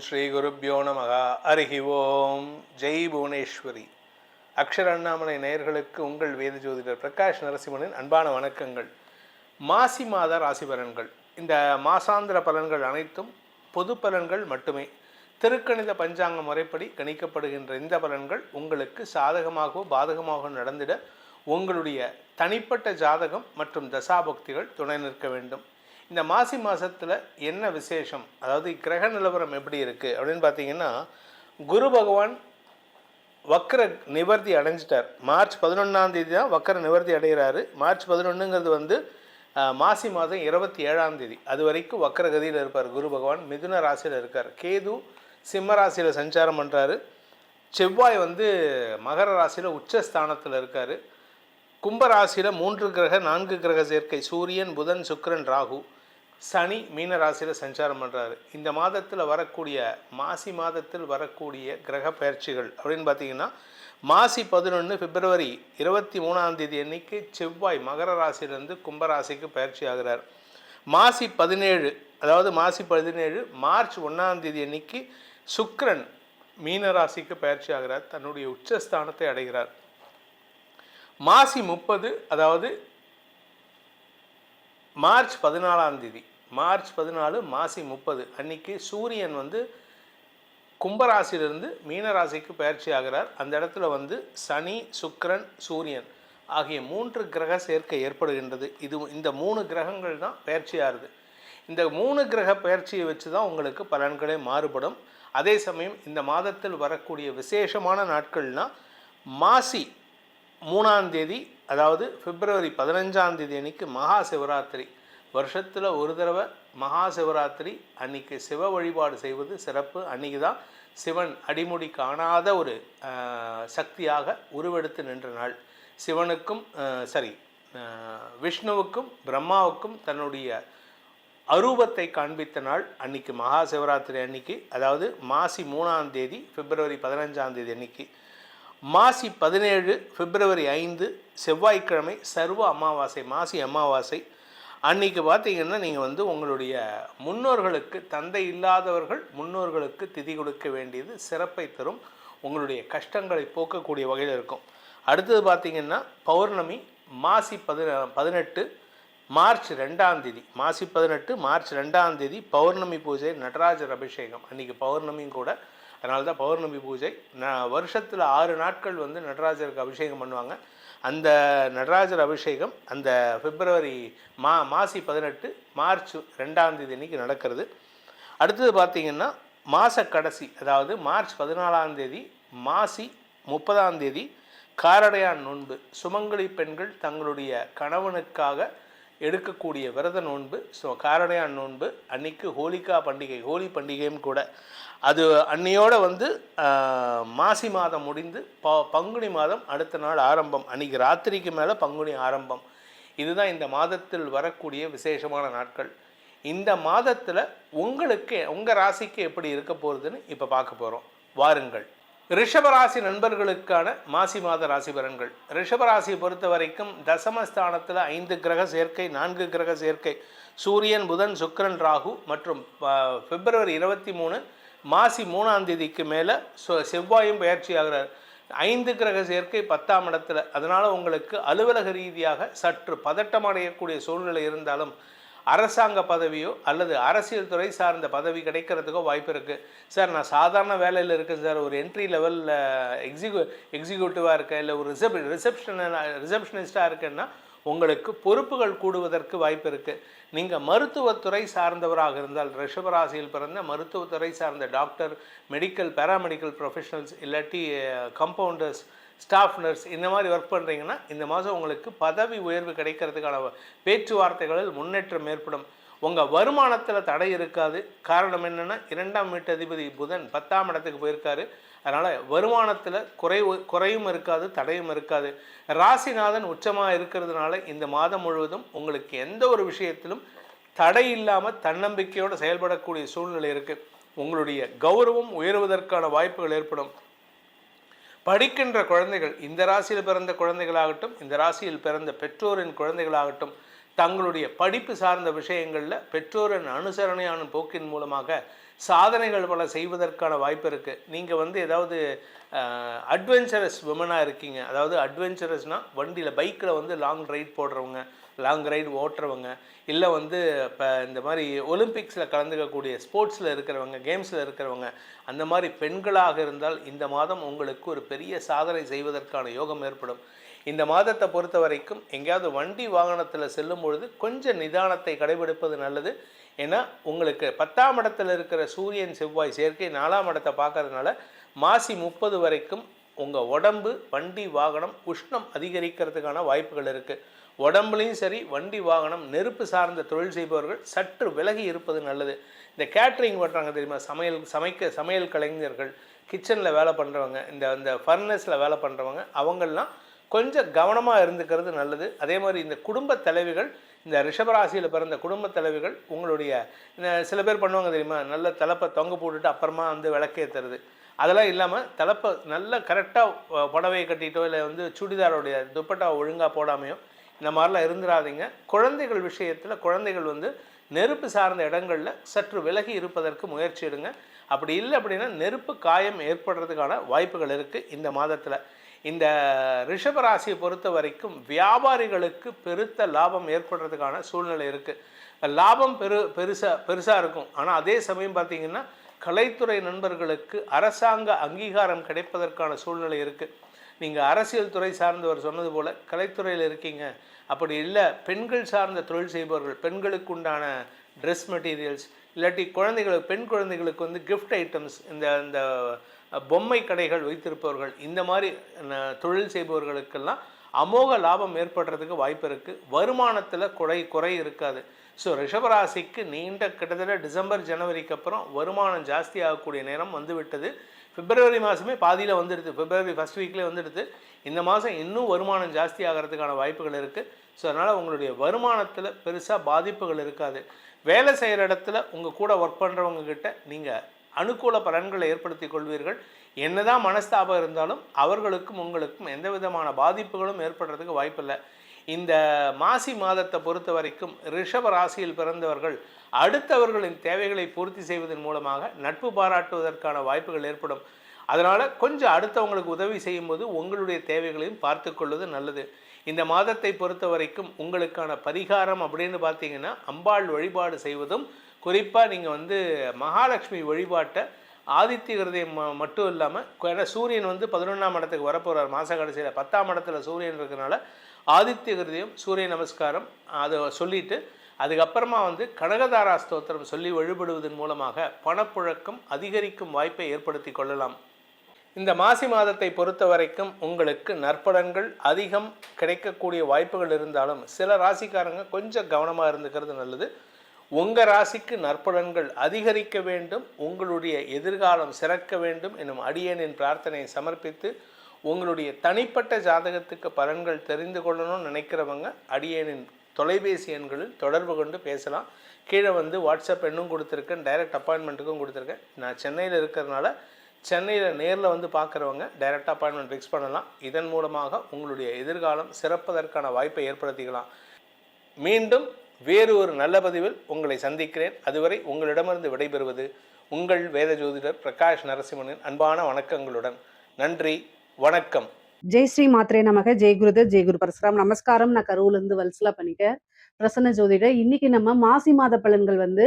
ஸ்ரீ குருப்யோ நமக. ஹரிஹி ஓம். ஜெய் புவனேஸ்வரி. அக்ஷர அண்ணாமலை நேயர்களுக்கு உங்கள் வேத ஜோதிடர் பிரகாஷ் நரசிம்மனின் அன்பான வணக்கங்கள். மாசி மாத ராசி பலன்கள். இந்த மாசாந்திர பலன்கள் அனைத்தும் பொது பலன்கள் மட்டுமே. திருக்கணித பஞ்சாங்க முறைப்படி கணிக்கப்படுகின்ற இந்த பலன்கள் உங்களுக்கு சாதகமாகவோ பாதகமாகவோ நடந்திட உங்களுடைய தனிப்பட்ட ஜாதகம் மற்றும் தசாபக்திகள் துணை நிற்க வேண்டும். இந்த மாசி மாதத்தில் என்ன விசேஷம், அதாவது கிரக நிலவரம் எப்படி இருக்குது அப்படின்னு பார்த்தீங்கன்னா, குரு பகவான் வக்கர நிவர்த்தி அடைஞ்சிட்டார். மார்ச் 11 தான் வக்கர நிவர்த்தி அடைகிறாரு. மார்ச் 11 மாசி மாதம் 27 அது வரைக்கும் வக்கர கதியில் இருப்பார். குரு பகவான் மிதுன ராசியில் இருக்கார். கேது சிம்ம ராசியில் சஞ்சாரம் பண்ணுறாரு. செவ்வாய் மகர ராசியில் உச்சஸ்தானத்தில் இருக்கார். கும்பராசியில் 3 கிரக 4 கிரக சேர்க்கை, சூரியன் புதன் சுக்கிரன் ராகு. சனி மீன ராசியில் சஞ்சாரம் பண்ணுறாரு. இந்த மாதத்தில் வரக்கூடிய மாசி மாதத்தில் வரக்கூடிய கிரக பயிற்சிகள் அப்படின்னு பார்த்தீங்கன்னா, மாசி 11 பிப்ரவரி 23 அன்னைக்கு செவ்வாய் மகர ராசியிலிருந்து கும்பராசிக்கு பயிற்சி ஆகிறார். மாசி 17 அதாவது மாசி 17 மார்ச் 1 அன்னைக்கு சுக்கிரன் மீன ராசிக்கு பயிற்சி ஆகிறார். தன்னுடைய உச்சஸ்தானத்தை அடைகிறார். மாசி 30 அதாவது மார்ச் 14 மார்ச் 14 மாசி 30 அன்னைக்கு சூரியன் கும்பராசிலிருந்து மீனராசிக்கு பயிற்சி ஆகிறார். அந்த இடத்துல சனி சுக்கிரன் சூரியன் ஆகிய 3 கிரக சேர்க்கை ஏற்படுகின்றது. இந்த 3 கிரகங்கள் தான் பயிற்சி ஆகுது. இந்த 3 கிரக பயிற்சியை வச்சு தான் உங்களுக்கு பலன்களே மாறுபடும். அதே சமயம் இந்த மாதத்தில் வரக்கூடிய விசேஷமான நாட்கள்னால் மாசி 3 அதாவது பிப்ரவரி 15 அன்னைக்கு மகா சிவராத்திரி. வருஷத்தில் ஒரு தடவை மகா சிவராத்திரி அன்னைக்கு சிவ வழிபாடு செய்வது சிறப்பு. அன்றைக்கி தான் சிவன் அடிமுடி காணாத ஒரு சக்தியாக உருவெடுத்து நின்ற நாள். சிவனுக்கும் விஷ்ணுவுக்கும் பிரம்மாவுக்கும் தன்னுடைய அரூபத்தை காண்பித்த நாள் அன்னைக்கு மகா சிவராத்திரி அன்னைக்கு, அதாவது மாசி 3 பிப்ரவரி 15 அன்னைக்கு. மாசி 17 பிப்ரவரி 5 செவ்வாய்க்கிழமை சர்வ அமாவாசை, மாசி அமாவாசை. அன்றைக்கி பார்த்திங்கன்னா நீங்கள் உங்களுடைய முன்னோர்களுக்கு, தந்தை இல்லாதவர்கள் முன்னோர்களுக்கு திதி கொடுக்க வேண்டியது சிறப்பை தரும். உங்களுடைய கஷ்டங்களை போக்கக்கூடிய வகையில் இருக்கும். அடுத்தது பார்த்திங்கன்னா பௌர்ணமி மாசி 18 மார்ச் 2 மாசி 18 மார்ச் 2 பௌர்ணமி பூஜை, நடராஜர் அபிஷேகம். அன்றைக்கி பௌர்ணமியும் கூட, அதனால தான் பௌர்ணமி பூஜை. வருஷத்தில் 6 நாட்கள் நடராஜருக்கு அபிஷேகம் பண்ணுவாங்க. அந்த நடராஜர் அபிஷேகம் அந்த பிப்ரவரி மாசி 18 மார்ச் 2 அன்னைக்கு நடக்கிறது. அடுத்தது பார்த்திங்கன்னா மாத கடைசி, அதாவது மார்ச் 14 மாசி 30 காரடையான் நோன்பு. சுமங்கலி பெண்கள் தங்களுடைய கணவனுக்காக எடுக்கக்கூடிய விரத நோன்பு. ஸோ காரடையான் நோன்பு அன்னைக்கு ஹோலிகா பண்டிகை, ஹோலி பண்டிகையும் கூட. அது அன்னையோடு மாசி மாதம் முடிந்து பங்குனி மாதம் அடுத்த நாள் ஆரம்பம். அன்றைக்கி ராத்திரிக்கு மேலே பங்குனி ஆரம்பம். இதுதான் இந்த மாதத்தில் வரக்கூடிய விசேஷமான நாட்கள். இந்த மாதத்தில் உங்களுக்கு உங்கள் ராசிக்கு எப்படி இருக்க போகிறதுன்னு இப்போ பார்க்க போகிறோம். வாருங்கள். ரிஷபராசி நண்பர்களுக்கான மாசி மாத ராசி பலன்கள். ரிஷபராசியை பொறுத்த வரைக்கும் தசமஸ்தானத்தில் 5 கிரக சேர்க்கை, 4 கிரக சேர்க்கை, சூரியன் புதன் சுக்கிரன் ராகு மற்றும் பிப்ரவரி 23 மாசி 3 மேலே செவ்வாயும் பயிற்சி ஆகிறார். 5 கிரக சேர்க்கை 10ஆம் இடத்துல. அதனால் உங்களுக்கு அலுவலக ரீதியாக சற்று பதட்டம் அடையக்கூடிய சூழ்நிலை இருந்தாலும் அரசாங்க பதவியோ அல்லது அரசியல் துறை சார்ந்த பதவி கிடைக்கிறதுக்கோ வாய்ப்பு இருக்குது. சார் நான் சாதாரண வேலையில் இருக்கேன் சார், ஒரு என்ட்ரி லெவலில் எக்ஸிக்யூட்டிவாக இருக்கேன், இல்லை ஒரு ரிசப்ஷனிஸ்டாக இருக்கேன்னா உங்களுக்கு பொறுப்புகள் கூடுவதற்கு வாய்ப்பு இருக்குது. நீங்கள் மருத்துவத்துறை சார்ந்தவராக இருந்தால், ரிஷபராசியில் பிறந்த மருத்துவத்துறை சார்ந்த டாக்டர், மெடிக்கல் பேராமெடிக்கல் ப்ரொஃபஷனல்ஸ், இல்லாட்டி கம்பவுண்டர்ஸ், ஸ்டாஃப் நர்ஸ், இந்த மாதிரி ஒர்க் பண்ணுறீங்கன்னா இந்த மாதம் உங்களுக்கு பதவி உயர்வு கிடைக்கிறதுக்கான பேச்சுவார்த்தைகளில் முன்னேற்றம் ஏற்படும். உங்கள் வருமானத்தில் தடை இருக்காது. காரணம் என்னென்னா 2ஆம் வீட்டதிபதி புதன் 10ஆம் இடத்துக்கு போயிருக்காரு. அதனால் வருமானத்தில் குறையும் இருக்காது, தடையும் இருக்காது. ராசிநாதன் உச்சமாக இருக்கிறதுனால இந்த மாதம் முழுவதும் உங்களுக்கு எந்த ஒரு விஷயத்திலும் தடை இல்லாமல் தன்னம்பிக்கையோடு செயல்படக்கூடிய சூழ்நிலை இருக்குது. உங்களுடைய கௌரவம் உயர்வதற்கான வாய்ப்புகள் ஏற்படும். படிக்கின்ற குழந்தைகள், இந்த ராசியில் பிறந்த குழந்தைகளாகட்டும், இந்த ராசியில் பிறந்த பெற்றோரின் குழந்தைகளாகட்டும், தங்களுடைய படிப்பு சார்ந்த விஷயங்களில் பெற்றோரின் அனுசரணையான போக்கின் மூலமாக சாதனைகள் பல செய்வதற்கான வாய்ப்பு இருக்குது. நீங்கள் வந்து ஏதாவது அட்வென்ச்சரஸ் விமனாக இருக்கீங்க, அதாவது அட்வென்ச்சரஸ்னால் வண்டியில் பைக்கில் வந்து லாங் ரைட் போடுறவங்க, லாங் ரைடு ஓட்டுறவங்க, இல்லை வந்து இப்போ இந்த மாதிரி ஒலிம்பிக்ஸில் கலந்துக்கக்கூடிய ஸ்போர்ட்ஸில் இருக்கிறவங்க, கேம்ஸில் இருக்கிறவங்க, அந்த மாதிரி பெண்களாக இருந்தால் இந்த மாதம் உங்களுக்கு ஒரு பெரிய சாதனை செய்வதற்கான யோகம் ஏற்படும். இந்த மாதத்தை பொறுத்த வரைக்கும் எங்கேயாவது வண்டி வாகனத்தில் செல்லும் பொழுது கொஞ்சம் நிதானத்தை கடைபிடிப்பது நல்லது. ஏன்னா உங்களுக்கு 10ஆம் இடத்துல இருக்கிற சூரியன் செவ்வாய் சேர்க்கை 4ஆம் இடத்தை பார்க்கறதுனால மாசி 30 வரைக்கும் உங்கள் உடம்பு, வண்டி வாகனம் உஷ்ணம் அதிகரிக்கிறதுக்கான வாய்ப்புகள் இருக்குது. உடம்புலையும் சரி, வண்டி வாகனம் நெருப்பு சார்ந்த தொழில் செய்பவர்கள் சற்று விலகி இருப்பது நல்லது. இந்த கேட்ரிங் பண்ணுறாங்க தெரியுமா, சமையல் கலைஞர்கள், கிச்சனில் வேலை பண்ணுறவங்க, இந்த ஃபர்னஸில் வேலை பண்ணுறவங்க, அவங்கெல்லாம் கொஞ்சம் கவனமாக இருந்துக்கிறது நல்லது. அதே மாதிரி இந்த குடும்ப தலைவிகள், இந்த ரிஷபராசியில் பிறந்த குடும்ப தலைவிகள், உங்களுடைய சில பேர் பண்ணுவாங்க தெரியுமா, நல்ல தலைப்பை தொங்க போட்டுட்டு அப்புறமா வந்து விளக்கேற்றுறது, அதெல்லாம் இல்லாமல் தலைப்பை நல்ல கரெக்டாக புடவையை கட்டிட்டோ இல்லை வந்து சுடிதாரோடைய துப்பட்டாவை ஒழுங்காக போடாமையோ இந்த மாதிரிலாம் இருந்துடாதீங்க. குழந்தைகள் விஷயத்தில் குழந்தைகள் வந்து நெருப்பு சார்ந்த இடங்களில் சற்று விலகி இருப்பதற்கு முயற்சி எடுங்க. அப்படி இல்லை அப்படின்னா நெருப்பு காயம் ஏற்படுறதுக்கான வாய்ப்புகள் இருக்குது இந்த மாதத்தில். இந்த ரிஷபராசியை பொறுத்த வரைக்கும் வியாபாரிகளுக்கு பெருத்த லாபம் ஏற்படுறதுக்கான சூழ்நிலை இருக்குது. லாபம் பெருசாக இருக்கும். ஆனால் அதே சமயம் பார்த்திங்கன்னா கலைத்துறை நண்பர்களுக்கு அரசாங்க அங்கீகாரம் கிடைப்பதற்கான சூழ்நிலை இருக்குது. நீங்கள் அரசியல் துறை சார்ந்தவர் சொன்னது போல் கலைத்துறையில் இருக்கீங்க, அப்படி இல்லை பெண்கள் சார்ந்த தொழில் செய்பவர்கள், பெண்களுக்கு உண்டான ட்ரெஸ் மெட்டீரியல்ஸ், இல்லாட்டி குழந்தைகளுக்கு, பெண் குழந்தைகளுக்கு வந்து கிஃப்ட் ஐட்டம்ஸ், இந்த பொம்மை கடைகள் வைத்திருப்பவர்கள், இந்த மாதிரி தொழில் செய்பவர்களுக்கெல்லாம் அமோக லாபம் ஏற்படுறதுக்கு வாய்ப்பு இருக்குது. வருமானத்தில் குறை இருக்காது. ஸோ ரிஷபராசிக்கு நீண்ட கிட்டத்தட்ட டிசம்பர் ஜனவரிக்கு அப்புறம் வருமானம் ஜாஸ்தி ஆகக்கூடிய நேரம் வந்துவிட்டது. பிப்ரவரி மாதமே பாதியில் வந்துடுது, பிப்ரவரி ஃபஸ்ட் வீக்லேயே வந்துடுது. இந்த மாதம் இன்னும் வருமானம் ஜாஸ்தி ஆகிறதுக்கான வாய்ப்புகள் இருக்குது. ஸோ அதனால் உங்களுடைய வருமானத்தில் பெருசாக பாதிப்புகள் இருக்காது. வேலை செய்கிற இடத்துல உங்கள் கூட ஒர்க் பண்ணுறவங்கக்கிட்ட நீங்கள் அனுகூல பலன்களை ஏற்படுத்தி கொள்வீர்கள். என்னதான் மனஸ்தாபம் இருந்தாலும் அவர்களுக்கும் உங்களுக்கும் எந்த விதமான பாதிப்புகளும் ஏற்படுறதுக்கு வாய்ப்பில்லை. இந்த மாசி மாதத்தை பொறுத்த வரைக்கும் ரிஷப ராசியில் பிறந்தவர்கள் அடுத்தவர்களின் தேவைகளை பூர்த்தி செய்வதன் மூலமாக நட்பு பாராட்டுவதற்கான வாய்ப்புகள் ஏற்படும். அதனால் கொஞ்சம் அடுத்தவங்களுக்கு உதவி செய்யும்போது உங்களுடைய தேவைகளையும் பார்த்து கொள்வது நல்லது. இந்த மாதத்தை பொறுத்த வரைக்கும் உங்களுக்கான பரிகாரம் அப்படின்னு பார்த்தீங்கன்னா அம்பாள் வழிபாடு செய்வதும், குறிப்பாக நீங்கள் வந்து மகாலட்சுமி வழிபாட்டை ஆதித்ய ஹிருதயம் மட்டும் இல்லாமல், ஏன்னா சூரியன் வந்து 11ஆம் இடத்துக்கு வரப்போகிறார் மாத கடைசியில், 10ஆம் இடத்துல சூரியன் இருக்கிறனால ஆதித்ய ஹிருதயம், சூரிய நமஸ்காரம் அதை சொல்லிவிட்டு அதுக்கப்புறமா வந்து கனகதாரா ஸ்தோத்திரம் சொல்லி வழிபடுவதன் மூலமாக பணப்புழக்கம் அதிகரிக்கும் வாய்ப்பை ஏற்படுத்தி கொள்ளலாம். இந்த மாசி மாதத்தை பொறுத்த வரைக்கும் உங்களுக்கு நற்பலன்கள் அதிகம் கிடைக்கக்கூடிய வாய்ப்புகள் இருந்தாலும் சில ராசிக்காரங்க கொஞ்சம் கவனமாக இருந்துக்கிறது நல்லது. உங்கள் ராசிக்கு நற்பலன்கள் அதிகரிக்க வேண்டும், உங்களுடைய எதிர்காலம் சிறக்க வேண்டும் எனும் அடியேனின் பிரார்த்தனையை சமர்ப்பித்து உங்களுடைய தனிப்பட்ட ஜாதகத்துக்கு பலன்கள் தெரிந்து கொள்ளணும்னு நினைக்கிறவங்க அடியேனின் தொலைபேசி எண்களில் தொடர்பு கொண்டு பேசலாம். கீழே வந்து வாட்ஸ்அப் எண்ணும் கொடுத்துருக்கேன், டைரக்ட் அப்பாயின்மெண்ட்டுக்கும் கொடுத்துருக்கேன். நான் சென்னையில் இருக்கிறதுனால சென்னையில் நேரில் வந்து பார்க்குறவங்க டைரக்ட் அப்பாயின்மெண்ட் ஃபிக்ஸ் பண்ணலாம். இதன் மூலமாக உங்களுடைய எதிர்காலம் சிறப்பதற்கான வாய்ப்பை ஏற்படுத்திக்கலாம். மீண்டும் வேறு ஒரு நல்ல பதிவில் உங்களை சந்திக்கிறேன். அதுவரை உங்களிடமிருந்து விடைபெறுவது உங்கள் வேத ஜோதிடர் பிரகாஷ் நரசிம்மனின் அன்பான வணக்கங்களுடன். நன்றி, வணக்கம். ஜெய் ஸ்ரீ மாத்ரே நமக. ஜெய் குருதர், ஜெய் குரு பரசுராம். நமஸ்காரம். நான் கரூர்லேருந்து வல்சலா பண்ணிக்க பிரசன்ன ஜோதிடர். இன்னைக்கு நம்ம மாசி மாத பலன்கள் வந்து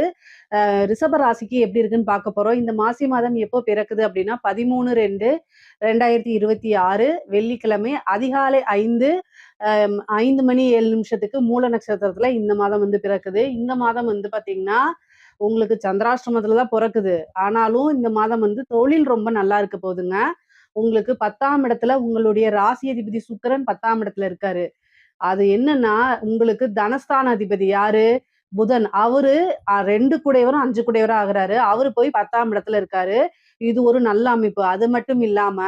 ரிஷப ராசிக்கு எப்படி இருக்குன்னு பார்க்க போறோம். இந்த மாசி மாதம் எப்போ பிறக்குது அப்படின்னா 13/2/2026 வெள்ளிக்கிழமை அதிகாலை 5:07 மூல நட்சத்திரத்துல இந்த மாதம் வந்து பிறக்குது. இந்த மாதம் வந்து பாத்தீங்கன்னா உங்களுக்கு சந்திராஷ்டமத்துலதான் பிறக்குது. ஆனாலும் இந்த மாதம் வந்து தொழில் ரொம்ப நல்லா இருக்க போகுதுங்க. உங்களுக்கு 10ஆம் இடத்துல உங்களுடைய ராசி அதிபதி சுக்கிரன் 10ஆம் இடத்துல இருக்காரு. அது என்னன்னா உங்களுக்கு தனஸ்தான அதிபதி யாரு? புதன். அவரு 2 கூடையவரும் 5 கூடையவரும் ஆகுறாரு. அவரு போய் 10ஆம் இடத்துல இருக்காரு. இது ஒரு நல்ல அமைப்பு. அது மட்டும் இல்லாம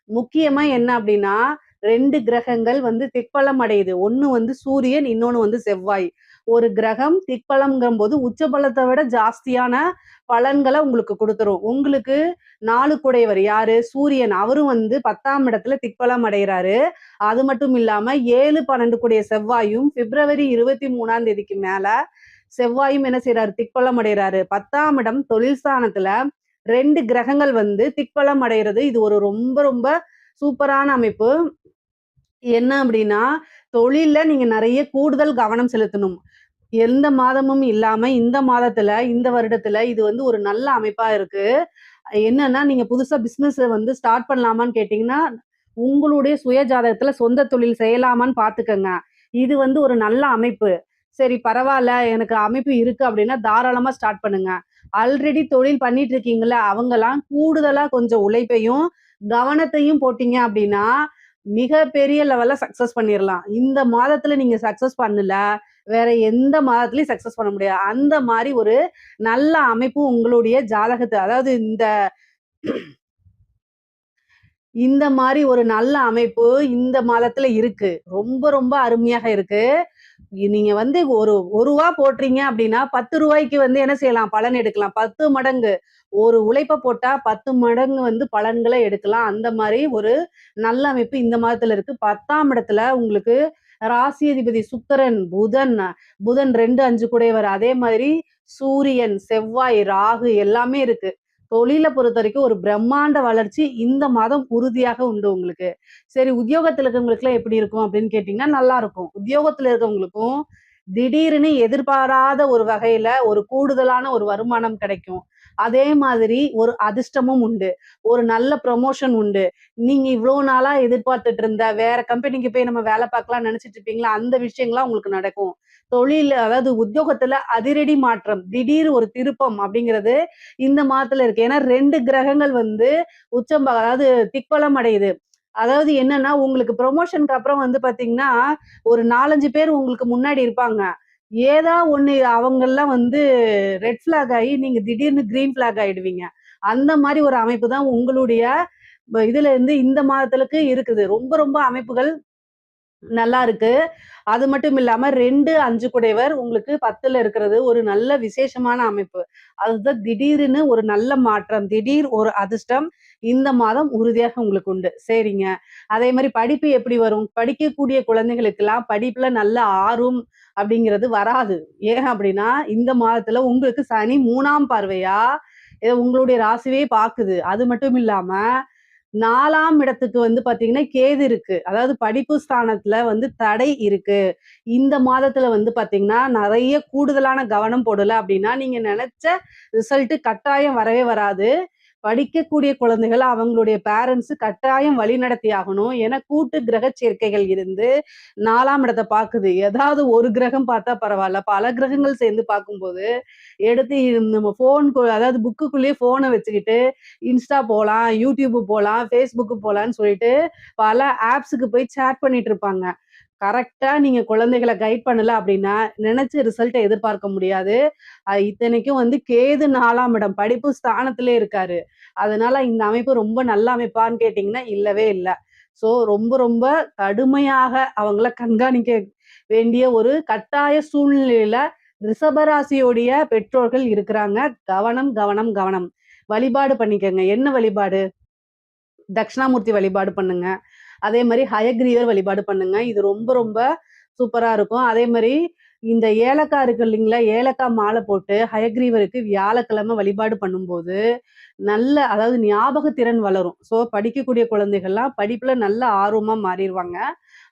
முக்கியமா என்ன அப்படின்னா 2 கிரகங்கள் வந்து திக்பலம் அடையுது. ஒண்ணு வந்து சூரியன், இன்னொன்னு வந்து செவ்வாய். ஒரு கிரகம் திக்பலம்ங்கிற போது உச்சபலத்தை விட ஜாஸ்தியான பலன்களை உங்களுக்கு கொடுத்துரும். உங்களுக்கு 4 கூடையவர் யாரு? சூரியன். அவரும் வந்து 10ஆம் இடத்துல திக்பலம் அடைகிறாரு. அது மட்டும் இல்லாம 7, 12 கூடிய செவ்வாயும் பிப்ரவரி 23ஆம் தேதிக்கு மேல செவ்வாயும் என்ன செய்றாரு? திக்பலம் அடைறாரு. 10ஆம் இடம் தொழில் ஸ்தானத்துல 2 கிரகங்கள் வந்து திக்பலம் அடைறது. இது ஒரு ரொம்ப ரொம்ப சூப்பரான அமைப்பு. என்ன அப்படின்னா, தொழில்ல நீங்க நெறைய கூடுதல் கவனம் செலுத்தணும். எந்த மாதமும் இல்லாம இந்த மாதத்துல, இந்த வருடத்துல இது வந்து ஒரு நல்ல அமைப்பா இருக்கு. என்னன்னா, நீங்க புதுசா பிசினஸ் வந்து ஸ்டார்ட் பண்ணலாமான்னு கேட்டீங்கன்னா, உங்களுடைய சுய ஜாதகத்துல சொந்த தொழில் செய்யலாமான்னு பார்த்துக்கங்க. இது வந்து ஒரு நல்ல அமைப்பு. சரி பரவால்ல, எனக்கு அமைப்பு இருக்கு அப்படின்னா தாராளமா ஸ்டார்ட் பண்ணுங்க. ஆல்ரெடி தொழில் பண்ணிட்டு இருக்கீங்கல்ல, அவங்கலாம் கூடுதலா கொஞ்சம் உழைப்பையும், கவனத்தையும் போட்டீங்க அப்படின்னா, மிகப்பெரிய லெவல்ல சக்சஸ் பண்ணிறலாம். இந்த மாதத்துல நீங்க சக்சஸ் பண்ணல, வேற எந்த மாதத்துலயும் சக்சஸ் பண்ண முடியாது. அந்த மாரி ஒரு நல்ல அமைப்பு உங்களுடைய ஜாதகத்த அதாவது இந்த மாரி ஒரு நல்ல அமைப்பு இந்த மாதத்துல இருக்கு. ரொம்ப ரொம்ப அருமையாக இருக்கு. நீங்க வந்து ஒரு ரூ. 1 போடுறீங்க அப்படின்னா, ரூ. 10க்கு வந்து என்ன செய்யலாம்? பலன் எடுக்கலாம். 10 மடங்கு. ஒரு உழைப்ப போட்டா 10 மடங்கு வந்து பலன்கள எடுக்கலாம். அந்த மாரி ஒரு நல்ல அமைப்பு இந்த மாதத்துல இருக்கு. 10ஆம் இடத்துல உங்களுக்கு ராசி அதிபதி சுக்கிரன், புதன் 2, 5 கூடையவர். அதே மாதிரி சூரியன், செவ்வாய், ராகு எல்லாமே இருக்கு. தொழில பொறுத்தவரைக்கும் ஒரு பிரம்மாண்ட வளர்ச்சி இந்த மாதம் உறுதியாக உண்டு உங்களுக்கு. சரி உத்தியோகத்துல இருக்கவங்களுக்குலாம் எப்படி இருக்கும் அப்படின்னு கேட்டீங்கன்னா, நல்லா இருக்கும். உத்தியோகத்துல இருக்கவங்களுக்கும் திடீர்னு எதிர்பாராத ஒரு வகையில ஒரு கூடுதலான ஒரு வருமானம் கிடைக்கும். அதே மாதிரி ஒரு அதிர்ஷ்டமும் உண்டு. ஒரு நல்ல ப்ரமோஷன் உண்டு. நீங்க இவ்ளோ நாளா எதிர்பார்த்துட்டு இருந்த வேற கம்பெனிக்கு போய் நம்ம வேலை பார்க்கலாம்னு நினைச்சிட்டு இருப்பீங்களா, அந்த விஷயங்கள்லாம் உங்களுக்கு நடக்கும். தொழில் அதாவது உத்தியோகத்துல அதிரடி மாற்றம், திடீர் ஒரு திருப்பம் அப்படிங்கிறது இந்த மாதத்துல இருக்கு. ஏன்னா 2 கிரகங்கள் வந்து அதாவது திக்பலம் அடையுது. அதாவது என்னன்னா, உங்களுக்கு ப்ரமோஷனுக்கு அப்புறம் வந்து பார்த்தீங்கன்னா, ஒரு 4, 5 பேர் உங்களுக்கு முன்னாடி இருப்பாங்க. ஏதா ஒண்ணு அவங்கலாம் வந்து ரெட் ஃபிளாக் ஆயி, நீங்க திடீர்னு கிரீன் ஃபிளாக் ஆயிடுவீங்க. அந்த மாரி ஒரு அமைப்பு தான் உங்களுடைய இதுல இருந்து இந்த மாதத்துலக்கு இருக்குது. ரொம்ப ரொம்ப அமைப்புகள் நல்லா இருக்கு. அது மட்டும் இல்லாம 2, 5 குடையவர் உங்களுக்கு 10ல இருக்கிறது ஒரு நல்ல விசேஷமான அமைப்பு. அதுதான் திடீர்னு ஒரு நல்ல மாற்றம், திடீர் ஒரு அதிர்ஷ்டம் இந்த மாதம் உறுதியாக உங்களுக்கு உண்டு. சரிங்க. அதே மாரி படிப்பு எப்படி வரும்? படிக்கக்கூடிய குழந்தைகளுக்கெல்லாம் படிப்புல நல்ல ஆர்வம் அப்படிங்கிறது வராது. ஏன் அப்படின்னா, இந்த மாதத்துல உங்களுக்கு சனி 3ஆம் பார்வையா உங்களுடைய ராசியே பாக்குது. அது மட்டும் இல்லாம 4ஆம் இடத்துக்கு வந்து பாத்தீங்கன்னா, கேது இருக்கு. அதாவது படிப்பு ஸ்தானத்துல வந்து தடை இருக்கு. இந்த மாதத்துல வந்து பாத்தீங்கன்னா, நெறைய கூடுதலான கவனம் போடல அப்டின்னா, நீங்க நெனச்ச ரிசல்ட் கட்டாயம் வரவே வராது. படிக்கக்கூடிய குழந்தைகள் அவங்களுடைய பேரண்ட்ஸ் கட்டாயம் வழிநடத்தி ஆகணும். ஏன்னா, கூட்டு கிரக சேர்க்கைகள் இருந்து 4ஆம் இடத்த பாக்குது. ஏதாவது ஒரு கிரகம் பார்த்தா பரவால்ல. பல கிரகங்கள் சேர்ந்து பார்க்கும்போது, எடுத்து நம்ம அதாவது புக்குக்குள்ளேயே ஃபோன வச்சுக்கிட்டு, இன்ஸ்டா போலாம், யூடியூப் போலாம், Facebook போலான்னு சொல்லிட்டு, பல ஆப்ஸ்க்கு போய் சேட் பண்ணிட்டு இருப்பாங்க. கரெக்ட்டா நீங்க குழந்தைகள கைட் பண்ணல அப்டின்னா, நெனச்ச ரிசல்ட்ட எதிர்பார்க்க முடியாது. இத்தனைக்கும் வந்து கேது 4ஆம் இடம் படிப்பு ஸ்தானத்திலே இருக்காரு. அதனால இந்த அமைப்பு ரொம்ப நல்ல அமைப்பான்னு கேட்டீங்கன்னா, இல்லவே இல்ல. ஸோ ரொம்ப ரொம்ப கடுமையாக அவங்கள கண்காணிக்க வேண்டிய ஒரு கட்டாய சூழ்நிலையில ரிஷபராசியுடைய பெற்றோர்கள் இருக்கிறாங்க. கவனம், கவனம், கவனம். வழிபாடு பண்ணிக்கங்க. என்ன வழிபாடு? தட்சிணாமூர்த்தி வழிபாடு பண்ணுங்க. அதே மாரி ஹயக்ரீவர் வழிபாடு பண்ணுங்க. இது ரொம்ப ரொம்ப சூப்பரா இருக்கும். அதே மாரி இந்த ஏலக்காய் இருக்கு இல்லைங்களா? ஏலக்காய் மாலை போட்டு ஹயக்ரீவருக்கு வியாழக்கிழமை வழிபாடு பண்ணும்போது, நல்ல அதாவது ஞாபக திறன் வளரும். ஸோ படிக்கக்கூடிய குழந்தைகள்லாம் படிப்புல நல்ல ஆர்வமா மாறிருவாங்க.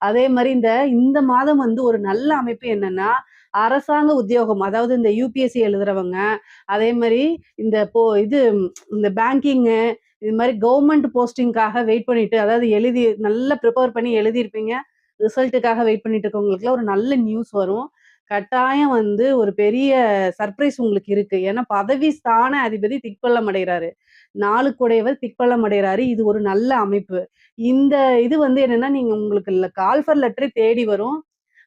அதே மாரி இந்த இந்த மாதம் வந்து ஒரு நல்ல அமைப்பு என்னன்னா, அரசாங்க உத்தியோகம் அதாவது இந்த யுபிஎஸ்சி எழுதுறவங்க, அதே மாரி இந்த இந்த பேங்கிங்கு இது மாரி கவர்மெண்ட் போஸ்டிங்காக வெயிட் பண்ணிட்டு அதாவது நல்லா ப்ரிப்பேர் பண்ணி எழுதியிருப்பீங்க. ரிசல்ட்டுக்காக வெயிட் பண்ணிட்டு இருக்கவங்களுக்குலாம் ஒரு நல்ல நியூஸ் வரும். கட்டாயம் வந்து ஒரு பெரிய சர்ப்ரைஸ் உங்களுக்கு இருக்கு. ஏன்னா பதவி ஸ்தான அதிபதி திக்பலம் அடைகிறாரு. 4 குடையவர் திக்பலம் அடைகிறாரு. இது ஒரு நல்ல அமைப்பு. இந்த இது வந்து என்னன்னா, நீங்க உங்களுக்கு கால்ஃபர் லெட்டரே தேடி வரும்.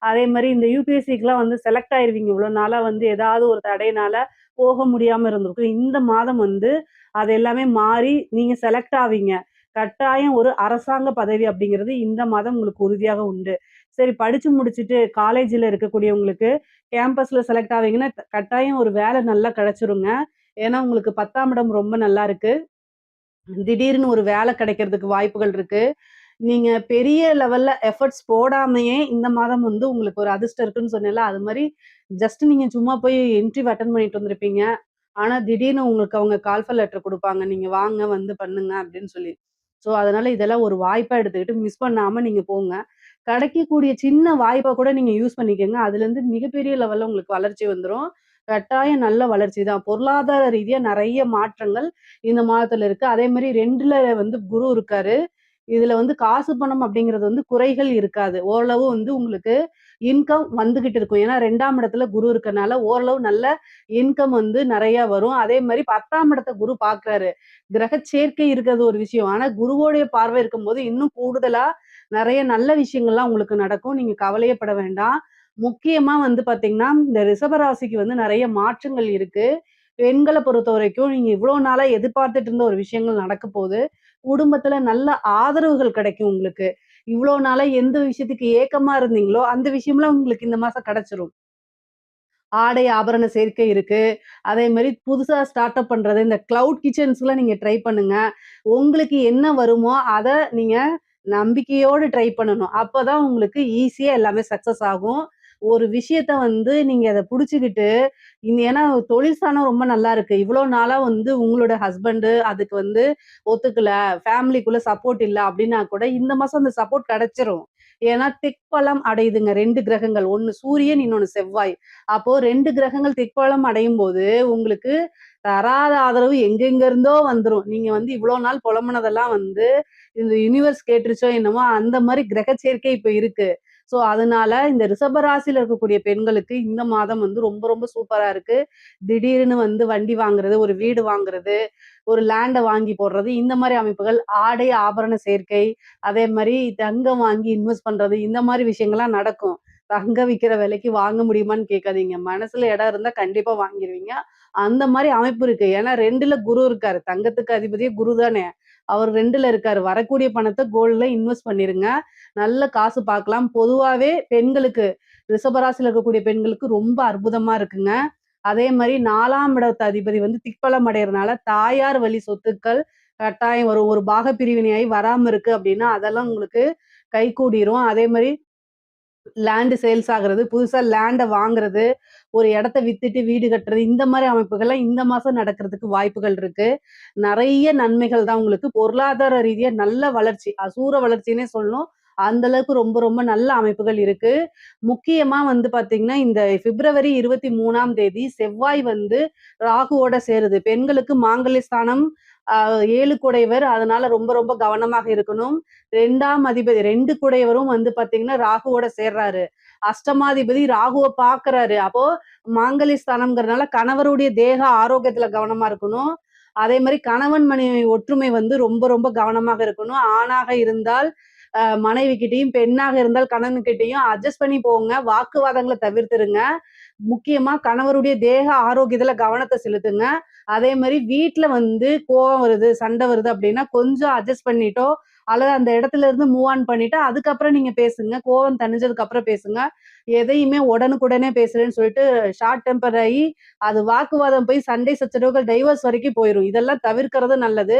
அதே மாரி இந்த யுபிஎஸ்சிக்குலாம் வந்து செலக்ட் ஆயிருவீங்க. இவ்வளோ நாளா வந்து ஏதாவது ஒரு தடையினால போக முடியாம இருந்திருக்கும். இந்த மாதம் வந்து அது எல்லாமே மாறி நீங்க செலக்ட் ஆவீங்க. கட்டாயம் ஒரு அரசாங்க பதவி அப்படிங்கிறது இந்த மாதம் உங்களுக்கு உறுதியாக உண்டு. சரி படிச்சு முடிச்சுட்டு காலேஜ்ல இருக்கக்கூடியவங்களுக்கு கேம்பஸ்ல செலக்ட் ஆவீங்கன்னா, கட்டாயம் ஒரு வேலை நல்லா கிடைச்சிருங்க. ஏன்னா உங்களுக்கு 10ஆம் இடம் ரொம்ப நல்லா இருக்கு. திடீர்னு ஒரு வேலை கிடைக்கிறதுக்கு வாய்ப்புகள் இருக்கு. நீங்க பெரிய லெவல்ல எஃபர்ட்ஸ் போடாமயே இந்த மாதம் வந்து உங்களுக்கு ஒரு அதிர்ஷ்டம் இருக்குன்னு சொன்னேன்ல, அது மாரி ஜஸ்ட் நீங்க சும்மா போய் இன்டர்வியூ அட்டெண்ட் பண்ணிட்டு வந்திருப்பீங்க. ஆனா திடீர்னு உங்களுக்கு அவங்க கால்ஃபர் லெட்டர் குடுப்பாங்க. நீங்க வாங்க வந்து பண்ணுங்க அப்படின்னு சொல்லி. ஸோ அதனால இதெல்லாம் ஒரு வாய்ப்பா எடுத்துக்கிட்டு மிஸ் பண்ணாம நீங்க போங்க. கிடைக்கக்கூடிய சின்ன வாய்ப்ப கூட நீங்க யூஸ் பண்ணிக்கங்க. அதுலேருந்து மிகப்பெரிய லெவல்ல உங்களுக்கு வளர்ச்சி வந்துரும். கட்டாயம் நல்ல வளர்ச்சி தான். பொருளாதார ரீதியா நெறைய மாற்றங்கள் இந்த மாதத்துல இருக்கு. அதே மாரி 2ல வந்து குரு இருக்காரு. இதுல வந்து காசு பணம் அப்படிங்கிறது வந்து குறைகள் இருக்காது. ஓரளவு வந்து உங்களுக்கு இன்கம் வந்துகிட்டு இருக்கும். ஏன்னா 2ஆம் இடத்துல குரு இருக்கனால ஓரளவு நல்ல இன்கம் வந்து நெறைய வரும். அதே மாரி 10ஆம் இடத்த குரு பார்க்குறாரு. கிரக சேர்க்கை இருக்கிறது ஒரு விஷயம். ஆனா குருவோடைய பார்வை இருக்கும்போது இன்னும் கூடுதலா நெறைய நல்ல விஷயங்கள்லாம் உங்களுக்கு நடக்கும். நீங்க கவலையே பட வேண்டாம். முக்கியமா வந்து பார்த்தீங்கன்னா, இந்த ரிஷப ராசிக்கு வந்து நெறைய மாற்றங்கள் இருக்கு. பெண்கள பொறுத்தவரைக்கும் நீங்க இவ்ளோ நாளா எதிர்பார்த்துட்டு இருந்த ஒரு விஷயங்கள் நடக்க போது. குடும்பத்துல நல்ல ஆதரவுகள் கிடைக்கும் உங்களுக்கு. இவ்ளோ நாளா எந்த விஷயத்துக்கு ஏக்கமா இருந்தீங்களோ, அந்த விஷயம்லாம் உங்களுக்கு இந்த மாசம் கிடைச்சிரும். ஆடை ஆபரண சேர்க்கை இருக்கு. அதே மாரி புதுசா ஸ்டார்ட் அப் பண்றது, இந்த கிளவுட் கிட்சன்ஸ்லாம் நீங்க ட்ரை பண்ணுங்க. உங்களுக்கு என்ன வருமோ, அத நீங்க நம்பிக்கையோடு ட்ரை பண்ணணும். அப்பதான் உங்களுக்கு ஈஸியா எல்லாமே சக்சஸ் ஆகும். ஒரு விஷயத்த வந்து நீங்க அத புடிச்சுக்கிட்டு, ஏன்னா தொழில் ஸ்தானம் ரொம்ப நல்லா இருக்கு. இவ்ளோ நாளா வந்து உங்களோட ஹஸ்பண்ட் அதுக்கு வந்து ஒத்துக்கல, ஃபேமிலிக்குள்ள சப்போர்ட் இல்ல அப்டின்னா கூட, இந்த மாசம் அந்த சப்போர்ட் கிடைச்சிரும். ஏன்னா திக்பலம் அடையுதுங்க 2 கிரகங்கள். ஒண்ணு சூரியன், இன்னொன்னு செவ்வாய். அப்போ 2 கிரகங்கள் திக்பலம் அடையும்போது, உங்களுக்கு தராத ஆதரவு எங்கெங்க இருந்தோ வந்துரும். நீங்க வந்து இவ்ளோ நாள் புலம்புனதெல்லாம் வந்து, இந்த யுனிவர்ஸ் கேட்டுருச்சோ என்னமோ, அந்த மாரி கிரக சேர்க்கை இப்ப இருக்கு. ஸோ, அதனால இந்த ரிஷப ராசியில இருக்கக்கூடிய பெண்களுக்கு இந்த மாதம் வந்து ரொம்ப ரொம்ப சூப்பரா இருக்கு. திடீர்னு வந்து வண்டி வாங்குறது, ஒரு வீடு வாங்குறது, ஒரு லேண்ட வாங்கி போடுறது, இந்த மாரி அமைப்புகள், ஆடை ஆபரண சேர்க்கை, அதே மாரி தங்கம் வாங்கி இன்வெஸ்ட் பண்றது, இந்த மாரி விஷயங்கள்லாம் நடக்கும். தங்கம் விக்கிற விலைக்கு வாங்க முடியுமான்னு கேட்காதீங்க. மனசுல இடம் இருந்தா கண்டிப்பா வாங்கிருவீங்க. அந்த மாரி அமைப்பு இருக்கு. ஏன்னா 2ல குரு இருக்காரு. தங்கத்துக்கு அதிபதியே குரு தானே! அவர் 2ல இருக்காரு. வரக்கூடிய பணத்த கோல்ட்ல இன்வெஸ்ட் பண்ணிருங்க. நல்ல காசு பார்க்கலாம். பொதுவாவே பெண்களுக்கு ரிஷபராசியில இருக்கக்கூடிய பெண்களுக்கு ரொம்ப அற்புதமா இருக்குங்க. அதே மாரி 4ஆம் இடத்து அதிபதி வந்து திக்பலம் அடையறனால, தாயார் வழி சொத்துக்கள் கட்டாயம் வரும். ஒரு பாக பிரிவினையாயி வராம இருக்கு அப்டின்னா, அதெல்லாம் உங்களுக்கு கைகூடிரும். அதே மாரி லேண்ட் சேல்ஸ் ஆகுறது, புதுசா லேண்ட வாங்குறது, ஒரு இடத்த வித்துட்டு வீடு கட்டுறது, இந்த மாரி அமைப்புகள்லாம் இந்த மாசம் நடக்கிறதுக்கு வாய்ப்புகள் இருக்கு. நெறைய நன்மைகள் தான் உங்களுக்கு. பொருளாதார ரீதியா நல்ல வளர்ச்சி, அசூர வளர்ச்சின்னே சொல்லணும். அந்த அளவுக்கு ரொம்ப ரொம்ப நல்ல அமைப்புகள் இருக்கு. முக்கியமா வந்து பார்த்தீங்கன்னா, இந்த பிப்ரவரி 23ஆம் தேதி செவ்வாய் வந்து ராகுவோட சேருது. பெண்களுக்கு மாங்கல்ய ஸ்தானம் 7 குடையவர். அதனால ரொம்ப ரொம்ப கவனமாக இருக்கணும். 2ஆம் அதிபதி 2 குடையவரும் வந்து பார்த்தீங்கன்னா, ராகுவோட சேர்றாரு. அஷ்டமாதிபதி ராகுவ பார்க்குறாரு. அப்போ மாங்கல்ய ஸ்தானம்ங்கிறதுனால கணவருடைய தேக ஆரோக்கியத்துல கவனமா இருக்கணும். அதே மாரி கணவன் மனைவி ஒற்றுமை வந்து ரொம்ப ரொம்ப கவனமாக இருக்கணும். ஆணாக இருந்தால் மனைவிகிட்டயும், பெண்ணாக இருந்தால் கணவன்கிட்டயும் அட்ஜஸ்ட் பண்ணி போங்க. வாக்குவாதங்கள தவிர்த்துருங்க. முக்கியமா கணவருடைய தேக ஆரோக்கியத்துல கவனத்த செலுத்துங்க. அதே மாரி வீட்ல வந்து கோவம் வருது, சண்டை வருது அப்டின்னா, கொஞ்சம் அட்ஜஸ்ட் பண்ணிட்டோ, அல்லது அந்த இடத்துல இருந்து மூவ் ஆன் பண்ணிட்டு, அதுக்கப்புறம் நீங்க பேசுங்க. கோவம் தணிஞ்சதுக்கு அப்புறம் பேசுங்க. எதையுமே உடனுக்குடனே பேசுறேன்னு சொல்லிட்டு ஷார்ட் டெம்பர் ஆயி, அது வாக்குவாதம் போய் சண்டை சச்சரவுகள் டைவர்ஸ் வரைக்கும் போயிரும். இதெல்லாம் தவிர்க்கிறது நல்லது.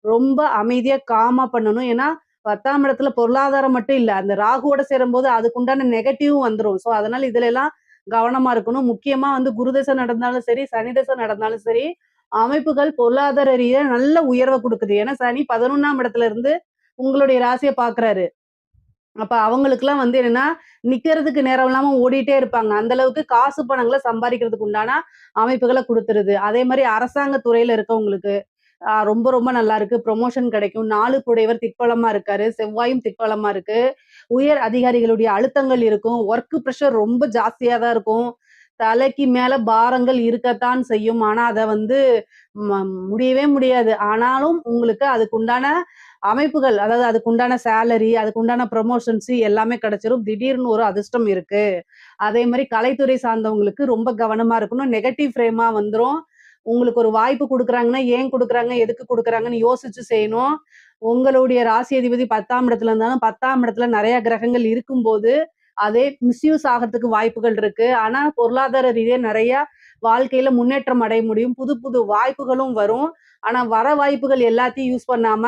ரொம்ப அமைதியா காமா பண்ணணும். ஏன்னா, 10ஆம் இடத்துல பொருளாதாரம் மட்டும் இல்ல. அந்த ராகுவோட சேரும்போது அதுக்குண்டான நெகட்டிவும் வந்துரும். ஸோ, அதனால இதுல எல்லாம் கவனமா இருக்கணும். முக்கியமா வந்து குரு தசை நடந்தாலும் சரி, சனி தசை நடந்தாலும் சரி, அமைப்புகள் பொருளாதார ரீதியா நல்ல உயர்வ குடுக்குது. ஏன்னா, சனி 11ஆம் இடத்துல இருந்து உங்களுடைய ராசிய பார்க்குறாரு. அப்ப அவங்களுக்கெல்லாம் வந்து என்னன்னா, நிக்கிறதுக்கு நேரம் இல்லாம ஓடிட்டே இருப்பாங்க. அந்த அளவுக்கு காசு பணங்கள சம்பாரிக்கிறதுக்கு உண்டான அமைப்புகள குடுத்துருது. அதே மாரி அரசாங்க துறையில இருக்கவங்களுக்கு ரொம்ப ரொம்ப நல்லா இருக்கு. ப்ரமோஷன் கிடைக்கும். 4 குடையவர் திக்பலமா இருக்காரு. செவ்வாயும் திக்பலமா இருக்கு. உயர் அதிகாரிகளுடைய அழுத்தங்கள் இருக்கும். ஒர்க் பிரஷர் ரொம்ப ஜாஸ்தியா தான் இருக்கும். தலைக்கு மேல பாரங்கள் இருக்கத்தான் செய்யும். ஆனா, அத வந்து முடியவே முடியாது. ஆனாலும் உங்களுக்கு அதுக்குண்டான அமைப்புகள், அதாவது அதுக்குண்டான சேலரி, அதுக்குண்டான ப்ரமோஷன்ஸ் எல்லாமே கிடைச்சிரும். திடீர்னு ஒரு அதிர்ஷ்டம் இருக்கு. அதே மாரி கலைத்துறை சார்ந்தவங்களுக்கு ரொம்ப கவனமா இருக்கணும். நெகட்டிவ் ஃப்ரேமா வந்துரும். உங்களுக்கு ஒரு வாய்ப்பு குடுக்குறாங்கன்னா, ஏன் குடுக்குறாங்க? எதுக்கு குடுக்குறாங்கன்னு யோசிச்சு செய்யணும். உங்களுடைய ராசி அதிபதி 10ஆம் இடத்துல இருந்தாலும், 10ஆம் இடத்துல நெறைய கிரகங்கள் இருக்கும்போது, அதே மிஸ்யூஸ் ஆகறதுக்கு வாய்ப்புகள் இருக்கு. ஆனா, பொருளாதார ரீதியா நெறைய வாழ்க்கையில முன்னேற்றம் அடைய முடியும். புது புது வாய்ப்புகளும் வரும். ஆனா, வர வாய்ப்புகள் எல்லாத்தையும் யூஸ் பண்ணாம,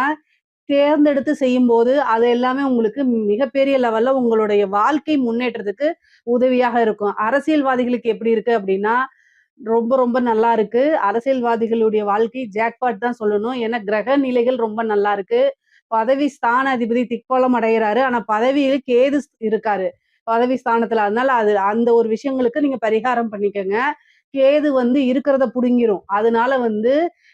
தேர்ந்தெடுத்து செய்யும்போது அது எல்லாமே உங்களுக்கு மிகப்பெரிய லெவல்ல உங்களுடைய வாழ்க்கை முன்னேற்றத்துக்கு உதவியாக இருக்கும். அரசியல்வாதிகளுக்கு எப்படி இருக்கு அப்படின்னா, ரொம்ப ரொம்ப நல்லா இருக்கு. அரசியல்வாதிகளுடைய வாழ்க்கை ஜாக்பாட் தான் சொல்லணும். ஏன்னா கிரக நிலைகள் ரொம்ப நல்லா இருக்கு. பதவி ஸ்தான அதிபதி திக்பலம் அடையறாரு. ஆனா பதவியில கேது இருக்காரு. பதவி ஸ்தானத்துல. அதனால அது அந்த ஒரு விஷயங்களுக்கு நீங்க பரிகாரம் பண்ணிக்கங்க. கேது வந்து இருக்கிறத புடுங்கிரும். அதனால வந்து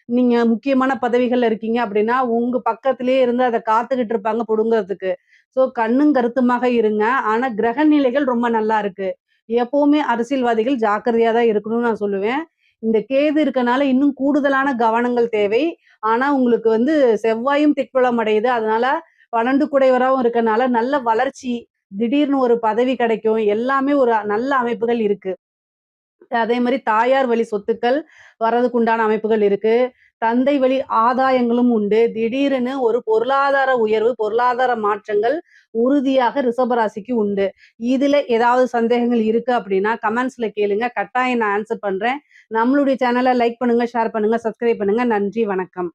நீங்க முக்கியமான பதவிகள்ல இருக்கீங்க அப்படின்னா, உங்க பக்கத்திலேயே இருந்து அத காத்துக்கிட்டு இருப்பாங்க புடுங்கறதுக்கு. ஸோ கண்ணும் கருத்துமாக இருங்க. ஆனா கிரக நிலைகள் ரொம்ப நல்லா இருக்கு. எப்பவுமே அரசியல்வாதிகள் ஜாக்கிரதையா தான் இருக்கணும்னு நான் சொல்லுவேன். இந்த கேது இருக்கனால இன்னும் கூடுதலான கவனங்கள் தேவை. ஆனா உங்களுக்கு வந்து செவ்வாயும் திக்பலம் அடையுது. அதனால 12 குடையவராவும் இருக்கனால நல்ல வளர்ச்சி, திடீர்னு ஒரு பதவி கிடைக்கும். எல்லாமே ஒரு நல்ல அமைப்புகள் இருக்கு. அதே மாரி தாயார் வழி சொத்துக்கள் வர்றதுக்கு உண்டான அமைப்புகள் இருக்கு. தந்தை வழி ஆதாயங்களும் உண்டு. திடீரென ஒரு பொருளாதார உயர்வு, பொருளாதார மாற்றங்கள் உறுதியாக ரிஷப ராசிக்கு உண்டு. இதுல ஏதாவது சந்தேகங்கள் இருக்கு அப்படின்னா, கமெண்ட்ஸ்ல கேளுங்க. கட்டாயம் நான் ஆன்சர் பண்றேன். நம்மளுடைய சேனல லைக் பண்ணுங்க, ஷேர் பண்ணுங்க, சப்ஸ்கிரைப் பண்ணுங்க. நன்றி, வணக்கம்.